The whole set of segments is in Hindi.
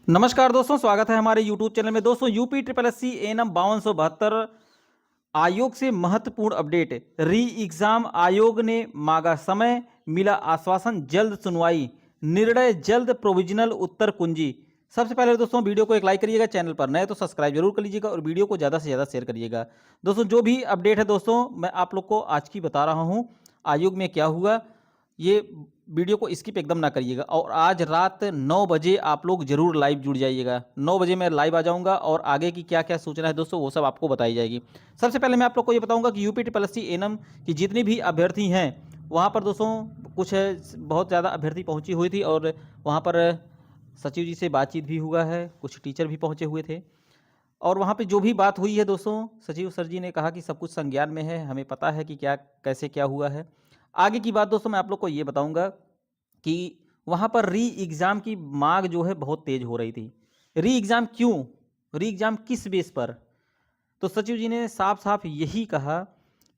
नमस्कार दोस्तों, स्वागत है हमारे यूट्यूब चैनल में। दोस्तों, UP triple S C NM 5272 आयोग से महत्वपूर्ण अपडेट। री एग्जाम आयोग ने मांगा समय, मिला आश्वासन जल्द सुनवाई, निर्णय जल्द, प्रोविजनल उत्तर कुंजी। सबसे पहले दोस्तों वीडियो को एक लाइक करिएगा, चैनल पर नए तो सब्सक्राइब जरूर कर लीजिएगा और वीडियो को ज़्यादा से ज़्यादा शेयर करिएगा। दोस्तों, जो भी अपडेट है दोस्तों मैं आप लोग को आज की बता रहा हूँ। आयोग में क्या हुआ, ये वीडियो को स्किप एकदम ना करिएगा। और आज रात 9 बजे आप लोग जरूर लाइव जुड़ जाइएगा। 9 बजे मैं लाइव आ जाऊंगा और आगे की क्या क्या सूचना है दोस्तों वो सब आपको बताई जाएगी। सबसे पहले मैं आप लोग को ये बताऊंगा कि UP triple S C NM की जितनी भी अभ्यर्थी हैं वहाँ पर दोस्तों कुछ बहुत ज़्यादा अभ्यर्थी पहुँची हुई थी और वहाँ पर सचिव जी से बातचीत भी हुआ है, कुछ टीचर भी पहुँचे हुए थे। और वहाँ पे जो भी बात हुई है दोस्तों, सचिव सर जी ने कहा कि सब कुछ संज्ञान में है, हमें पता है कि क्या कैसे क्या हुआ है। आगे की बात दोस्तों मैं आप लोग को ये बताऊंगा कि वहाँ पर री एग्ज़ाम की मांग जो है बहुत तेज हो रही थी। री एग्ज़ाम क्यों, री एग्ज़ाम किस बेस पर? तो सचिव जी ने साफ साफ यही कहा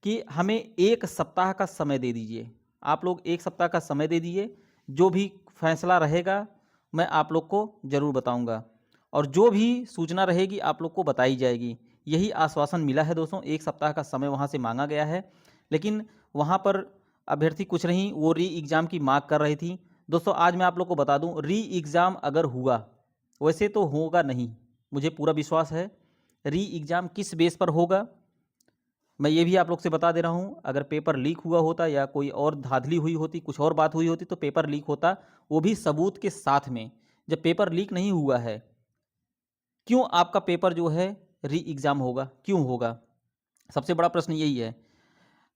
कि हमें 1 सप्ताह का समय दे दीजिए। आप लोग 1 सप्ताह का समय दे दीजिए, जो भी फैसला रहेगा मैं आप लोग को ज़रूर बताऊंगा और जो भी सूचना रहेगी आप लोग को बताई जाएगी। यही आश्वासन मिला है दोस्तों। 1 सप्ताह का समय वहाँ से मांगा गया है, लेकिन वहाँ पर अभ्यर्थी कुछ नहीं, वो री एग्ज़ाम की मांग कर रही थी। दोस्तों आज मैं आप लोग को बता दूं, री एग्ज़ाम अगर हुआ, वैसे तो होगा नहीं, मुझे पूरा विश्वास है। री एग्ज़ाम किस बेस पर होगा मैं ये भी आप लोग से बता दे रहा हूँ। अगर पेपर लीक हुआ होता या कोई और धांधली हुई होती, कुछ और बात हुई होती तो पेपर लीक होता, वो भी सबूत के साथ में। जब पेपर लीक नहीं हुआ है, क्यों आपका पेपर जो है री एग्ज़ाम होगा, क्यों होगा? सबसे बड़ा प्रश्न यही है।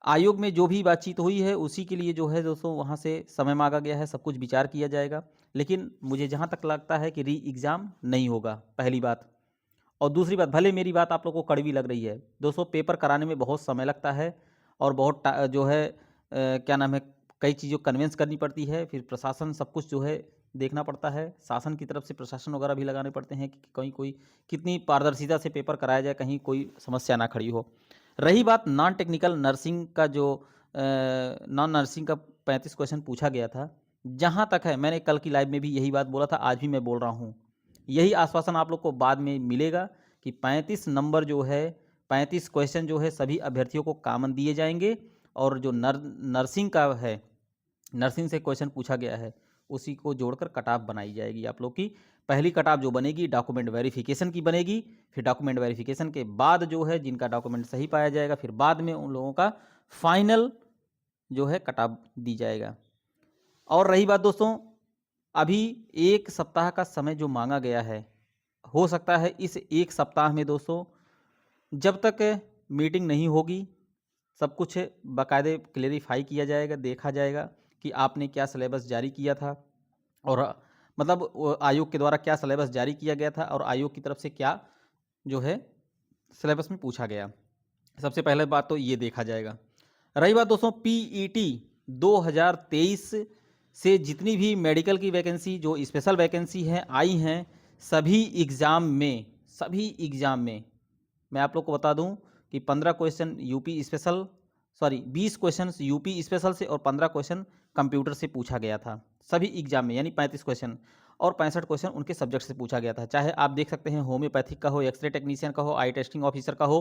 आयोग में जो भी बातचीत हुई है उसी के लिए जो है दोस्तों वहाँ से समय मांगा गया है, सब कुछ विचार किया जाएगा। लेकिन मुझे जहाँ तक लगता है कि री एग्ज़ाम नहीं होगा, पहली बात। और दूसरी बात, भले मेरी बात आप लोगों को कड़वी लग रही है दोस्तों, पेपर कराने में बहुत समय लगता है और बहुत जो है क्या नाम है, कई चीज़ों को कन्विंस करनी पड़ती है, फिर प्रशासन सब कुछ जो है देखना पड़ता है, शासन की तरफ से प्रशासन वगैरह भी लगाने पड़ते हैं कि कहीं कोई कितनी पारदर्शिता से पेपर कराया जाए, कहीं कोई समस्या ना खड़ी हो। रही बात नॉन टेक्निकल नर्सिंग का, जो नॉन नर्सिंग का 35 क्वेश्चन पूछा गया था, जहाँ तक है मैंने कल की लाइव में भी यही बात बोला था, आज भी मैं बोल रहा हूँ, यही आश्वासन आप लोग को बाद में मिलेगा कि 35 नंबर जो है, 35 क्वेश्चन जो है सभी अभ्यर्थियों को कॉमन दिए जाएंगे। और जो नर्सिंग का है, नर्सिंग से क्वेश्चन पूछा गया है, उसी को जोड़कर कट-ऑफ बनाई जाएगी आप लोग की। पहली कट-ऑफ जो बनेगी डॉक्यूमेंट वेरिफिकेशन की बनेगी, फिर डॉक्यूमेंट वेरिफिकेशन के बाद जो है जिनका डॉक्यूमेंट सही पाया जाएगा, फिर बाद में उन लोगों का फाइनल जो है कट-ऑफ दी जाएगा। और रही बात दोस्तों, अभी 1 सप्ताह का समय जो मांगा गया है, हो सकता है इस 1 सप्ताह में दोस्तों जब तक मीटिंग नहीं होगी, सब कुछ बाकायदे क्लेरिफाई किया जाएगा, देखा जाएगा कि आपने क्या सिलेबस जारी किया था और मतलब आयोग के द्वारा क्या सिलेबस जारी किया गया था और आयोग की तरफ से क्या जो है सिलेबस में पूछा गया। सबसे पहले बात तो ये देखा जाएगा। रही बात दोस्तों पीईटी 2023 से जितनी भी मेडिकल की वैकेंसी, जो स्पेशल वैकेंसी हैं आई हैं, सभी एग्ज़ाम में मैं आप लोग को बता दूं कि 15 question UP special, sorry 20 question UP special से और 15 क्वेश्चन कंप्यूटर से पूछा गया था सभी एग्जाम में, यानी 35 क्वेश्चन और 65 क्वेश्चन उनके सब्जेक्ट से पूछा गया था। चाहे आप देख सकते हैं होम्योपैथिक का हो, एक्सरे टेक्नीशियन का हो, आई टेस्टिंग ऑफिसर का हो,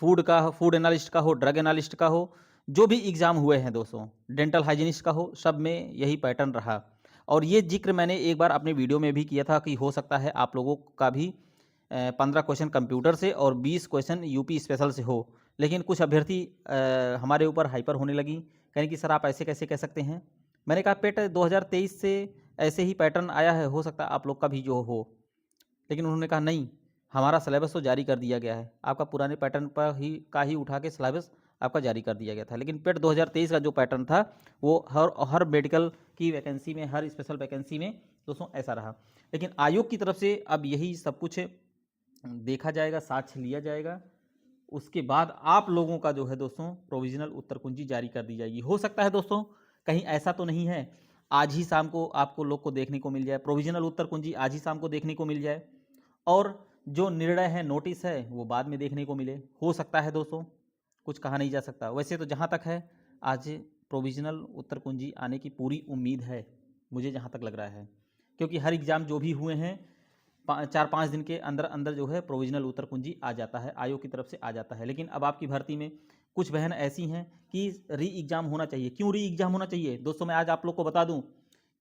फूड एनालिस्ट का हो, ड्रग एनालिस्ट का हो, जो भी एग्ज़ाम हुए हैं दोस्तों, डेंटल हाइजीनिस्ट का हो, सब में यही पैटर्न रहा। और ये जिक्र मैंने एक बार अपने वीडियो में भी किया था कि हो सकता है आप लोगों का भी 15 क्वेश्चन कंप्यूटर से और 20 क्वेश्चन यूपी स्पेशल से हो। लेकिन कुछ अभ्यर्थी हमारे ऊपर हाइपर होने लगी, कहें कि सर आप ऐसे कैसे कह सकते हैं। मैंने कहा पेट 2023 से ऐसे ही पैटर्न आया है, हो सकता है आप लोग का भी जो हो। लेकिन उन्होंने कहा नहीं, हमारा सिलेबस तो जारी कर दिया गया है, आपका पुराने पैटर्न पर ही उठा के सिलेबस आपका जारी कर दिया गया था। लेकिन पेट 2023 का जो पैटर्न था वो हर मेडिकल की वैकेंसी में, हर स्पेशल वैकेंसी में दोस्तों ऐसा रहा। लेकिन आयोग की तरफ से अब यही सब कुछ देखा जाएगा, साक्ष्य लिया जाएगा, उसके बाद आप लोगों का जो है दोस्तों प्रोविजनल उत्तर कुंजी जारी कर दी जाएगी। हो सकता है दोस्तों कहीं ऐसा तो नहीं है आज ही शाम को आपको लोग को देखने को मिल जाए, प्रोविजनल उत्तर कुंजी आज ही शाम को देखने को मिल जाए और जो निर्णय है, नोटिस है, वो बाद में देखने को मिले। हो सकता है दोस्तों, कुछ कहा नहीं जा सकता। वैसे तो जहाँ तक है आज प्रोविजनल उत्तर कुंजी आने की पूरी उम्मीद है, मुझे जहाँ तक लग रहा है, क्योंकि हर एग्ज़ाम जो भी हुए हैं 4-5 दिन के अंदर अंदर जो है प्रोविजनल उत्तर कुंजी आ जाता है, आयोग की तरफ से आ जाता है। लेकिन अब आपकी भर्ती में कुछ बहन ऐसी हैं कि री एग्ज़ाम होना चाहिए। क्यों री एग्ज़ाम होना चाहिए? दोस्तों मैं आज आप लोग को बता दूं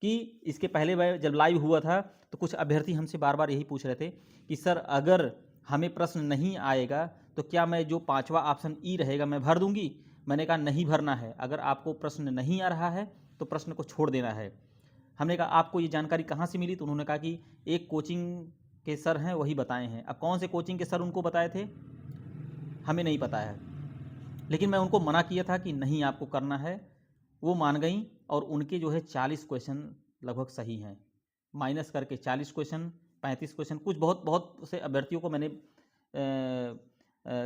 कि इसके पहले जब लाइव हुआ था तो कुछ अभ्यर्थी हमसे बार बार यही पूछ रहे थे कि सर अगर हमें प्रश्न नहीं आएगा तो क्या मैं जो 5वां ऑप्शन ई रहेगा मैं भर दूंगी? मैंने कहा नहीं भरना है। अगर आपको प्रश्न नहीं आ रहा है तो प्रश्न को छोड़ देना है। हमने कहा आपको ये जानकारी कहाँ से मिली? तो उन्होंने कहा कि एक कोचिंग के सर हैं वही बताए हैं। अब कौन से कोचिंग के सर उनको बताए थे हमें नहीं पता है, लेकिन मैं उनको मना किया था कि नहीं आपको करना है। वो मान गई और उनके जो है 40 क्वेश्चन लगभग सही हैं, माइनस करके 40 क्वेश्चन 35 क्वेश्चन। कुछ बहुत बहुत से अभ्यर्थियों को मैंने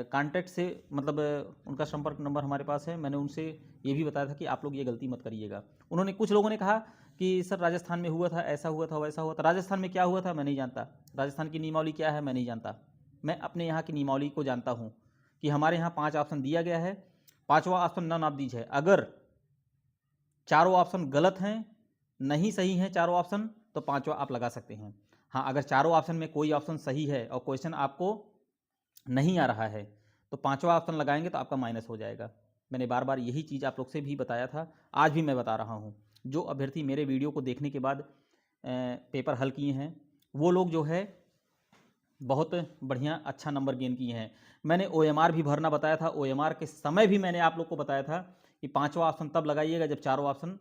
कांटेक्ट से मतलब उनका संपर्क नंबर हमारे पास है, मैंने उनसे ये भी बताया था कि आप लोग ये गलती मत करिएगा। उन्होंने कुछ लोगों ने कहा कि सर राजस्थान में हुआ था, ऐसा हुआ था, वैसा हुआ था। राजस्थान में क्या हुआ था मैं नहीं जानता, राजस्थान की नियमावली क्या है मैं नहीं जानता। मैं अपने यहाँ की नियमावली को जानता हूँ कि हमारे यहाँ 5 ऑप्शन दिया गया है, 5वां ऑप्शन नॉन ऑफ दीज है। अगर चारों ऑप्शन गलत हैं, नहीं सही हैं चारों ऑप्शन, तो 5वां आप लगा सकते हैं। हाँ, अगर चारों ऑप्शन में कोई ऑप्शन सही है और क्वेश्चन आपको नहीं आ रहा है तो 5वां ऑप्शन लगाएंगे तो आपका माइनस हो जाएगा। मैंने बार बार यही चीज़ आप लोग से भी बताया था, आज भी मैं बता रहा हूँ। जो अभ्यर्थी मेरे वीडियो को देखने के बाद पेपर हल किए हैं वो लोग जो है बहुत बढ़िया अच्छा नंबर गेन किए हैं। मैंने OMR भी भरना बताया था, OMR के समय भी मैंने आप लोग को बताया था कि 5वां ऑप्शन तब लगाइएगा जब चारों ऑप्शन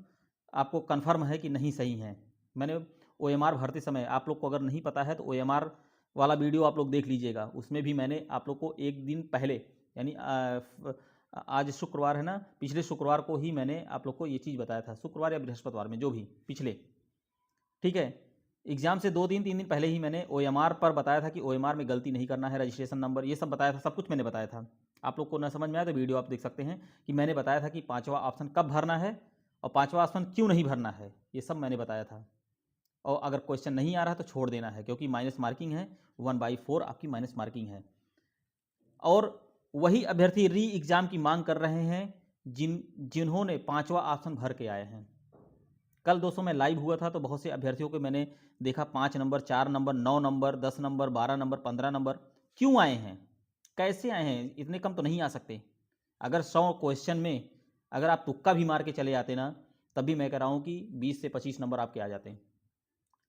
आपको कन्फर्म है कि नहीं सही हैं। मैंने OMR भरते समय, आप लोग को अगर नहीं पता है तो OMR वाला वीडियो आप लोग देख लीजिएगा, उसमें भी मैंने आप लोग को एक दिन पहले यानी आज शुक्रवार है ना, पिछले शुक्रवार को ही मैंने आप लोग को ये चीज़ बताया था, शुक्रवार या बृहस्पतिवार में जो भी पिछले, ठीक है। एग्जाम से 2 दिन 3 दिन पहले ही मैंने OMR पर बताया था कि OMR में गलती नहीं करना है, रजिस्ट्रेशन नंबर ये सब बताया था, सब कुछ मैंने बताया था। आप लोग को ना समझ में आया तो वीडियो आप देख सकते हैं कि मैंने बताया था कि 5वां ऑप्शन कब भरना है और 5वां ऑप्शन क्यों नहीं भरना है, ये सब मैंने बताया था। और अगर क्वेश्चन नहीं आ रहा तो छोड़ देना है, क्योंकि माइनस मार्किंग है, 1/4 आपकी माइनस मार्किंग है। और वही अभ्यर्थी री एग्ज़ाम की मांग कर रहे हैं जिन्होंने 5वां ऑप्शन भर के आए हैं। कल दोस्तों मैं लाइव हुआ था तो बहुत से अभ्यर्थियों को मैंने देखा 5 number, 4 number, 9 number, 10 number, 12 number, 15 number. क्यों आए हैं, कैसे आए हैं? इतने कम तो नहीं आ सकते। अगर 100 क्वेश्चन में अगर आप तुक्का भी मार के चले आते ना, तब भी मैं कह रहा हूँ कि 20 से 25 नंबर आपके आ जाते हैं।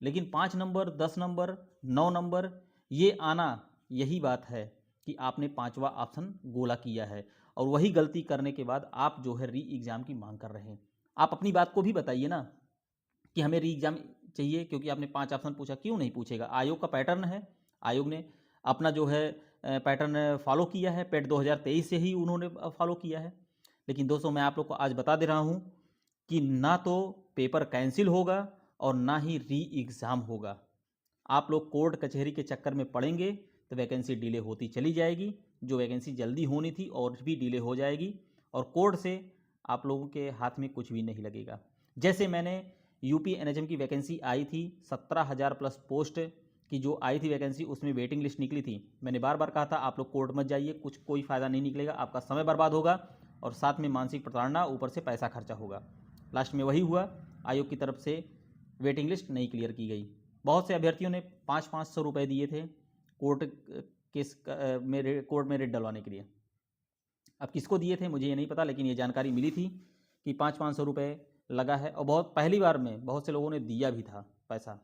लेकिन 5 नंबर, 10 नंबर, 9 नंबर ये आना, यही बात है कि आपने 5वां ऑप्शन गोला किया है। और वही गलती करने के बाद आप जो है री एग्ज़ाम की मांग कर रहे हैं। आप अपनी बात को भी बताइए ना कि हमें री एग्ज़ाम चाहिए, क्योंकि आपने 5 ऑप्शन पूछा। क्यों नहीं पूछेगा? आयोग का पैटर्न है, आयोग ने अपना जो है पैटर्न फॉलो किया है, पेट 2023 से ही उन्होंने फॉलो किया है। लेकिन दोस्तों मैं आप लोग को आज बता दे रहा हूँ कि ना तो पेपर कैंसिल होगा और ना ही री एग्ज़ाम होगा। आप लोग कोर्ट कचहरी के चक्कर में पड़ेंगे तो वैकेंसी डिले होती चली जाएगी, जो वैकेंसी जल्दी होनी थी और भी डिले हो जाएगी, और कोर्ट से आप लोगों के हाथ में कुछ भी नहीं लगेगा। जैसे मैंने यूपी NHM की वैकेंसी आई थी, 17,000 प्लस पोस्ट की जो आई थी वैकेंसी, उसमें वेटिंग लिस्ट निकली थी। मैंने बार बार कहा था आप लोग कोर्ट मत जाइए, कुछ कोई फ़ायदा नहीं निकलेगा, आपका समय बर्बाद होगा और साथ में मानसिक प्रताड़ना, ऊपर से पैसा खर्चा होगा। लास्ट में वही हुआ, आयोग की तरफ से वेटिंग लिस्ट नहीं क्लियर की गई। बहुत से अभ्यर्थियों ने 500-500 रुपये दिए थे कोर्ट केस कोर्ट में रेट डलवाने के लिए। अब किसको दिए थे मुझे ये नहीं पता, लेकिन ये जानकारी मिली थी कि 500-500 रुपये लगा है, और बहुत पहली बार में बहुत से लोगों ने दिया भी था पैसा।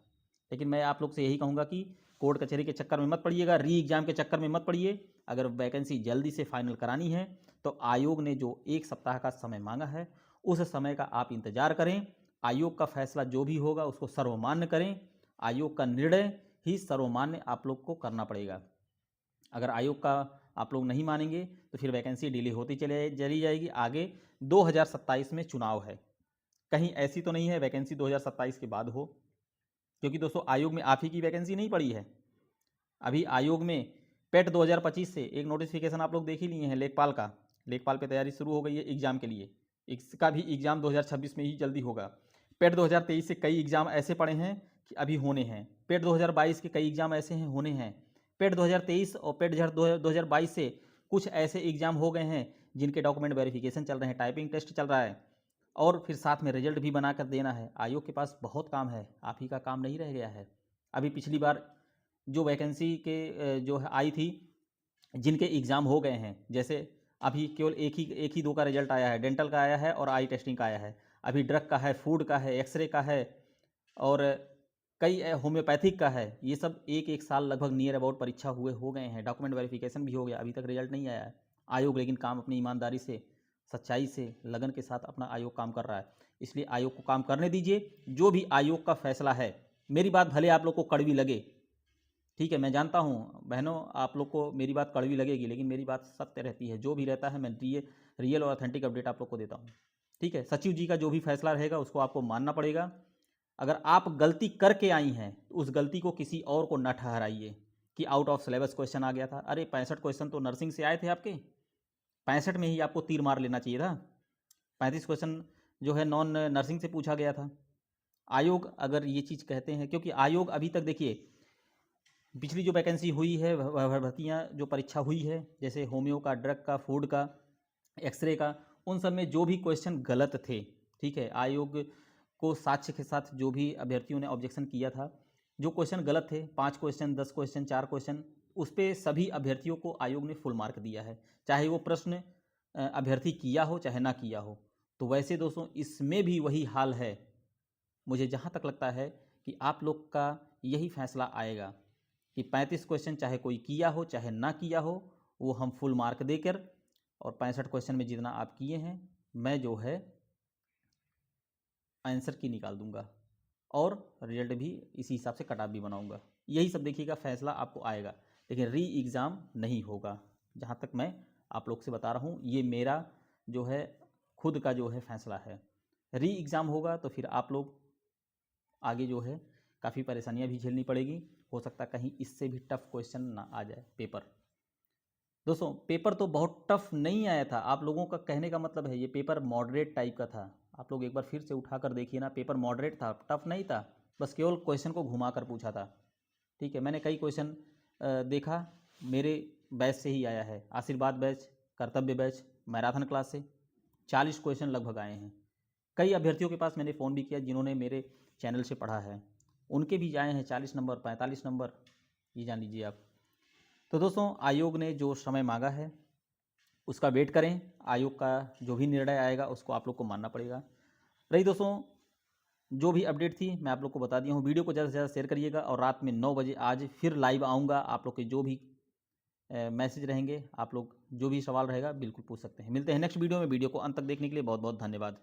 लेकिन मैं आप लोग से यही कहूँगा कि कोर्ट कचहरी के चक्कर में मत पड़िएगा, री एग्ज़ाम के चक्कर में मत पड़िए। अगर वैकेंसी जल्दी से फाइनल करानी है तो आयोग ने जो 1 सप्ताह का समय मांगा है उस समय का आप इंतज़ार करें। आयोग का फैसला जो भी होगा उसको सर्वमान्य करें। आयोग का निर्णय ही सर्वमान्य आप लोग को करना पड़ेगा। अगर आयोग का आप लोग नहीं मानेंगे तो फिर वैकेंसी डिले होती चली जाएगी। आगे 2027 में चुनाव है, कहीं ऐसी तो नहीं है वैकेंसी 2027 के बाद हो, क्योंकि दोस्तों आयोग में आप ही की वैकेंसी नहीं पड़ी है। अभी आयोग में पेट 2025 से एक नोटिफिकेशन आप लोग देख ही लिए हैं, लेखपाल का। लेखपाल पे तैयारी शुरू हो गई है एग्ज़ाम के लिए। इसका भी एग्ज़ाम 2026 में ही जल्दी होगा। पेट 2023 से कई एग्ज़ाम ऐसे पड़े हैं कि अभी होने हैं। पेट 2022 के कई एग्ज़ाम ऐसे हैं होने हैं। पेट 2023 और पेट 2022 से कुछ ऐसे एग्ज़ाम हो गए हैं जिनके डॉक्यूमेंट वेरिफिकेशन चल रहे हैं, टाइपिंग टेस्ट चल रहा है, और फिर साथ में रिजल्ट भी बना कर देना है। आयोग के पास बहुत काम है, आप ही का काम नहीं रह गया है। अभी पिछली बार जो वैकेंसी के जो है आई थी, जिनके एग्ज़ाम हो गए हैं, जैसे अभी केवल एक ही दो का रिजल्ट आया है, डेंटल का आया है और आई टेस्टिंग का आया है। अभी ड्रग का है, फूड का है, एक्सरे का है और कई होम्योपैथिक का है। ये सब एक एक साल लगभग नियर अबाउट परीक्षा हुए हो गए हैं, डॉक्यूमेंट वेरिफिकेशन भी हो गया, अभी तक रिजल्ट नहीं आया है। आयोग लेकिन काम अपनी ईमानदारी से, सच्चाई से, लगन के साथ अपना आयोग काम कर रहा है। इसलिए आयोग को काम करने दीजिए। जो भी आयोग का फैसला है, मेरी बात भले आप लोग को कड़वी लगे, ठीक है, मैं जानता हूँ बहनों, आप लोग को मेरी बात कड़वी लगेगी, लेकिन मेरी बात सत्य रहती है। जो भी रहता है मैं रियल और ऑथेंटिक अपडेट आप लोग को देता हूँ, ठीक है। सचिव जी का जो भी फैसला रहेगा उसको आपको मानना पड़ेगा। अगर आप गलती करके आई हैं तो उस गलती को किसी और को न ठहराइए कि आउट ऑफ सिलेबस क्वेश्चन आ गया था। अरे 65 क्वेश्चन तो नर्सिंग से आए थे आपके, 65 में ही आपको तीर मार लेना चाहिए था। 35 क्वेश्चन जो है नॉन नर्सिंग से पूछा गया था। आयोग अगर ये चीज़ कहते हैं, क्योंकि आयोग अभी तक देखिए, पिछली जो वैकेंसी हुई है, भर्तियाँ जो परीक्षा हुई है, जैसे होम्यो का, ड्रग का, फूड का, एक्सरे का, उन सब में जो भी क्वेश्चन गलत थे, ठीक है, आयोग को साक्ष्य के साथ जो भी अभ्यर्थियों ने ऑब्जेक्शन किया था, जो क्वेश्चन गलत थे, 5 क्वेश्चन, 10 क्वेश्चन, 4 क्वेश्चन, उस पर सभी अभ्यर्थियों को आयोग ने फुल मार्क दिया है, चाहे वो प्रश्न अभ्यर्थी किया हो चाहे ना किया हो। तो वैसे दोस्तों इसमें भी वही हाल है। मुझे जहाँ तक लगता है कि आप लोग का यही फैसला आएगा कि 35 क्वेश्चन चाहे कोई किया हो चाहे ना किया हो, वो हम फुल मार्क देकर, और 65 क्वेश्चन में जितना आप किए हैं मैं जो है आंसर की निकाल दूंगा और रिजल्ट भी इसी हिसाब से कट ऑफ भी बनाऊंगा। यही सब देखिएगा फैसला आपको आएगा, लेकिन री एग्ज़ाम नहीं होगा। जहाँ तक मैं आप लोग से बता रहा हूँ, ये मेरा जो है खुद का जो है फैसला है। री एग्ज़ाम होगा तो फिर आप लोग आगे जो है काफ़ी परेशानियां भी झेलनी पड़ेगी। हो सकता है कहीं इससे भी टफ क्वेश्चन ना आ जाए पेपर। दोस्तों पेपर तो बहुत टफ नहीं आया था, आप लोगों का कहने का मतलब है ये पेपर मॉडरेट टाइप का था। आप लोग एक बार फिर से उठा कर देखिए ना, पेपर मॉडरेट था, टफ नहीं था, बस केवल क्वेश्चन को घुमा कर पूछा था, ठीक है। मैंने कई क्वेश्चन देखा, मेरे बैच से ही आया है, आशीर्वाद बैच, कर्तव्य बैच, मैराथन क्लास से 40 क्वेश्चन लगभग आए हैं। कई अभ्यर्थियों के पास मैंने फ़ोन भी किया जिन्होंने मेरे चैनल से पढ़ा है, उनके भी आए हैं 40 नंबर, 45 नंबर, ये जान लीजिए आप। तो दोस्तों आयोग ने जो समय मांगा है उसका वेट करें, आयोग का जो भी निर्णय आएगा उसको आप लोग को मानना पड़ेगा। रही दोस्तों जो भी अपडेट थी मैं आप लोग को बता दिया हूँ। वीडियो को ज़्यादा से ज़्यादा शेयर करिएगा और रात में 9 बजे आज फिर लाइव आऊँगा। आप लोग के जो भी मैसेज रहेंगे, आप लोग जो भी सवाल रहेगा बिल्कुल पूछ सकते हैं। मिलते हैं नेक्स्ट वीडियो में। वीडियो को अंत तक देखने के लिए बहुत बहुत धन्यवाद।